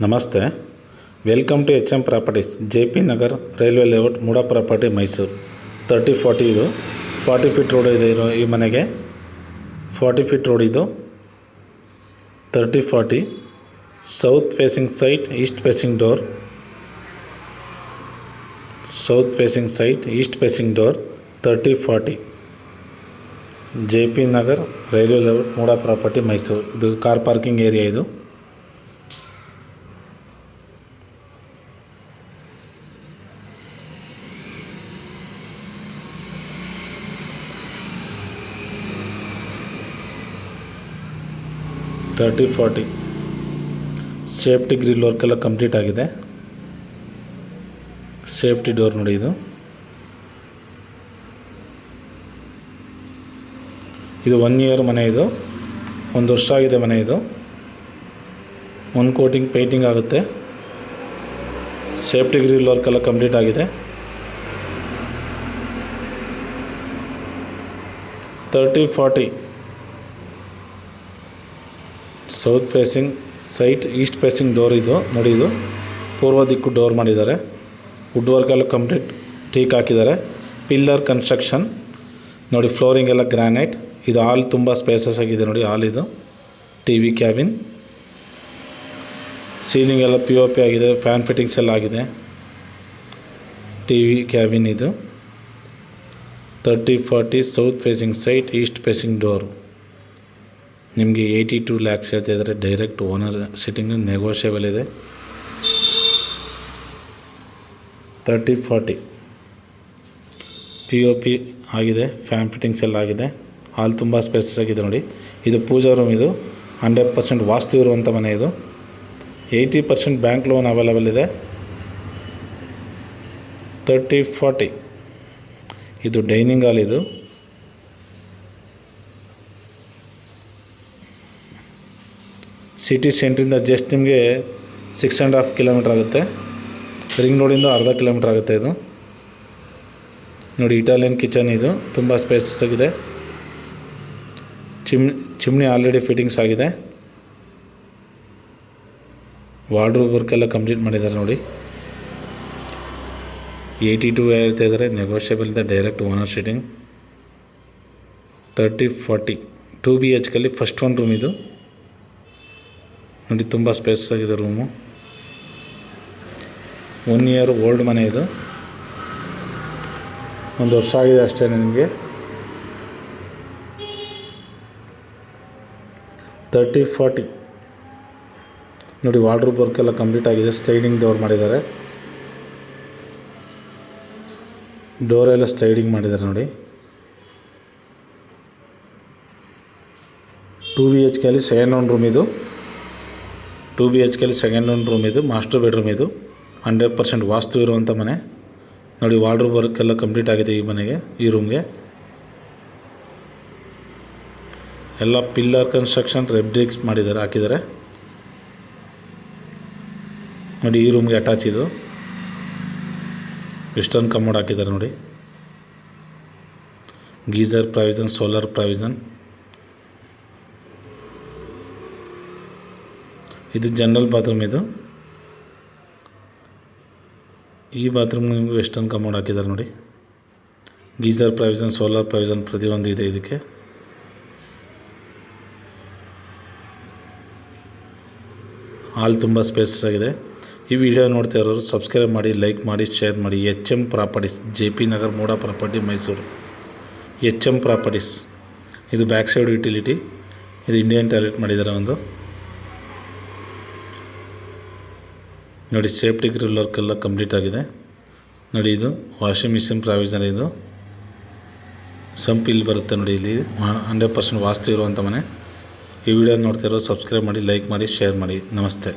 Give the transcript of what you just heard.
ನಮಸ್ತೆ, welcome to HM properties, JP Nagar railway layout, MUDA property, Mysuru. 30-40 ಇದು 40 feet road ಇದೆ ಈ ಮನೆಗೆ. 40 ಫೀಟ್ ರೋಡ್ ಇದು. 30-40 south facing site, East facing door. South facing site, East facing door. 30-40 JP Nagar railway layout, MUDA property, Mysuru. ಇದು car parking area. ಇದು 30-40 safety grill work ಎಲ್ಲ complete ಆಗಿದೆ. Safety door ನೋಡಿ. ಇದು 1 ಇಯರ್ ಮನೆ. ಇದು 1 ವರ್ಷ ಆಗಿದೆ ಮನೆ. ಇದು 1 ಕೋಟಿಂಗ್ ಪೇಂಟಿಂಗ್ ಆಗುತ್ತೆ. ಸೇಫ್ಟಿ ಗ್ರಿಲ್ ವರ್ಕ್ ಎಲ್ಲ ಕಂಪ್ಲೀಟ್ ಆಗಿದೆ. 30-40 south facing site, East facing door. ಇದು ನೋಡಿ, ಇದು ಪೂರ್ವ ದಿಕ್ಕು ಡೋರ್ ಮಾಡಿದ್ದಾರೆ. ವುಡ್ ವರ್ಕ್ ಎಲ್ಲ ಕಂಪ್ಲೀಟ್ ಟೀಕ್ ಹಾಕಿದ್ದಾರೆ. ಪಿಲ್ಲರ್ ಕನ್ಸ್ಟ್ರಕ್ಷನ್ ನೋಡಿ. ಫ್ಲೋರಿಂಗ್ ಎಲ್ಲ ಗ್ರಾನೈಟ್. ಇದು ಹಾಲ್ ತುಂಬ ಸ್ಪೇಸಸ್ ಆಗಿದೆ ನೋಡಿ. ಹಾಲ್ ಇದು TV ಕ್ಯಾಬಿನ್. ಸೀಲಿಂಗ್ ಎಲ್ಲ POP ಆಗಿದೆ. ಫ್ಯಾನ್ ಫಿಟ್ಟಿಂಗ್ಸ್ ಎಲ್ಲ ಆಗಿದೆ. TV ಕ್ಯಾಬಿನ್ ಇದು. 30-40 south facing site, East facing door. ನಿಮಗೆ 82 lakhs ಹೇಳ್ತಾ ಇದ್ದಾರೆ. ಡೈರೆಕ್ಟ್ ಓನರ್ ಸಿಟ್ಟಿಂಗ್, ನೆಗೋಷಿಯಬಲ್ ಇದೆ. 30-40 POP ಆಗಿದೆ. ಫ್ಯಾನ್ ಫಿಟ್ಟಿಂಗ್ಸ್ ಎಲ್ಲ ಆಗಿದೆ. ಹಾಲ್ ತುಂಬ ಸ್ಪೇಸಸ್ ಆಗಿದೆ ನೋಡಿ. ಇದು ಪೂಜಾ ರೂಮ್. ಇದು 100% ವಾಸ್ತು ಇರುವಂಥ ಮನೆ. ಇದು 80% ಬ್ಯಾಂಕ್ ಲೋನ್ ಅವೈಲೇಬಲ್ ಇದೆ. 30-40 ಇದು ಡೈನಿಂಗ್ ಹಾಲ್. ಇದು ಸಿಟಿ ಸೆಂಟ್ರಿಂದ ಜಸ್ಟ್ ನಿಮಗೆ 6.5 ಕಿಲೋಮೀಟ್ರ್ ಆಗುತ್ತೆ. ರಿಂಗ್ ರೋಡಿಂದ ಅರ್ಧ ಕಿಲೋಮೀಟ್ರ್ ಆಗುತ್ತೆ. ಇದು ನೋಡಿ, ಇಟಾಲಿಯನ್ ಕಿಚನ್. ಇದು ತುಂಬ ಸ್ಪೇಸಸ್ ಆಗಿದೆ. ಚಿಮ್ನಿ ಆಲ್ರೆಡಿ ಫಿಟ್ಟಿಂಗ್ಸ್ ಆಗಿದೆ. ವಾರ್ಡ್ರೋಬ್ ವರ್ಕ್ ಎಲ್ಲ ಕಂಪ್ಲೀಟ್ ಮಾಡಿದ್ದಾರೆ ನೋಡಿ. 82 ಹೇಳ್ತಾ ಇದ್ದಾರೆ. ನೆಗೋಷಿಯಬಲ್ ಇದೆ. Direct owner sitting. 30-40 2 BHK first 1 room. ಇದು ನೋಡಿ, ತುಂಬ ಸ್ಪೇಸ್ ಆಗಿದೆ ರೂಮು. 1 ಇಯರ್ ಓಲ್ಡ್ ಮನೆ. ಇದು 1 ವರ್ಷ ಆಗಿದೆ ಅಷ್ಟೇ ನಿಮಗೆ. 30-40 ನೋಡಿ, ವಾರ್ಡ್ರೋಬ್ ವರ್ಕ್ ಎಲ್ಲ ಕಂಪ್ಲೀಟ್ ಆಗಿದೆ. ಸ್ಲೈಡಿಂಗ್ ಡೋರ್ ಮಾಡಿದ್ದಾರೆ. ಡೋರ್ ಎಲ್ಲ ಸ್ಲೈಡಿಂಗ್ ಮಾಡಿದ್ದಾರೆ ನೋಡಿ. 2 BHK ಸೆಕೆಂಡ್ 1 ರೂಮ್. ಇದು 2 BHK ಸೆಕೆಂಡ್ 1 ರೂಮ್. ಇದು ಮಾಸ್ಟರ್ ಬೆಡ್ರೂಮ್. ಇದು 100% ವಾಸ್ತು ಇರುವಂಥ ಮನೆ ನೋಡಿ. ವಾರ್ಡ್ರೋಬ್ ವರ್ಕ್ ಎಲ್ಲ ಕಂಪ್ಲೀಟ್ ಆಗಿದೆ ಈ ಮನೆಗೆ, ಈ ರೂಮ್ಗೆ. ಎಲ್ಲ ಪಿಲ್ಲರ್ ಕನ್ಸ್ಟ್ರಕ್ಷನ್, ರೆಡ್ ಬ್ರಿಕ್ಸ್ ಮಾಡಿದ್ದಾರೆ, ಹಾಕಿದ್ದಾರೆ ನೋಡಿ. ಈ ರೂಮ್ಗೆ ಅಟ್ಯಾಚ್ ಇದು ವೆಸ್ಟರ್ನ್ ಕಮೋಡ್ ಹಾಕಿದ್ದಾರೆ ನೋಡಿ. Geyser provision, solar provision. ಇದು ಜನರಲ್ ಬಾತ್ರೂಮ್. ಇದು ಈ ಬಾತ್ರೂಮ್ ನಿಮಗೆ ವೆಸ್ಟರ್ನ್ ಕಮೋಡ್ ಹಾಕಿದ್ದಾರೆ ನೋಡಿ. ಗೀಸರ್ ಪ್ರಾವಿಷನ್, ಸೋಲಾರ್ ಪ್ರಾವಿಷನ್ ಪ್ರತಿಯೊಂದು ಇದೆ ಇದಕ್ಕೆ. ಹಾಲ್ ತುಂಬ ಸ್ಪೇಸಸ್ ಆಗಿದೆ. ಈ ವಿಡಿಯೋ ನೋಡ್ತಾ ಇರೋರು ಸಬ್ಸ್ಕ್ರೈಬ್ ಮಾಡಿ, ಲೈಕ್ ಮಾಡಿ, ಶೇರ್ ಮಾಡಿ. HM properties, JP Nagar, MUDA property, Mysuru. HM properties. ಇದು ಬ್ಯಾಕ್ ಸೈಡ್ ಯುಟಿಲಿಟಿ. ಇದು ಇಂಡಿಯನ್ ಟಾಯ್ಲೆಟ್ ಮಾಡಿದ್ದಾರೆ ಒಂದು ನೋಡಿ. ಸೇಫ್ಟಿ ಗ್ರಿಲ್ ವರ್ಕ್ ಎಲ್ಲ ಕಂಪ್ಲೀಟ್ ಆಗಿದೆ ನೋಡಿ. ಇದು ವಾಷಿಂಗ್ ಮಿಷಿನ್ ಪ್ರಾವಿಷನ್. ಇದು ಸಂಪ್ ಇಲ್ಲಿ ಬರುತ್ತೆ ನೋಡಿ. ಇಲ್ಲಿ 100% ವಾಸ್ತು ಇರುವಂಥ ಮನೆ. ಈ ವಿಡಿಯೋ ನೋಡ್ತಾ ಇರೋರು ಸಬ್ಸ್ಕ್ರೈಬ್ ಮಾಡಿ, ಲೈಕ್ ಮಾಡಿ, ಶೇರ್ ಮಾಡಿ. ನಮಸ್ತೆ.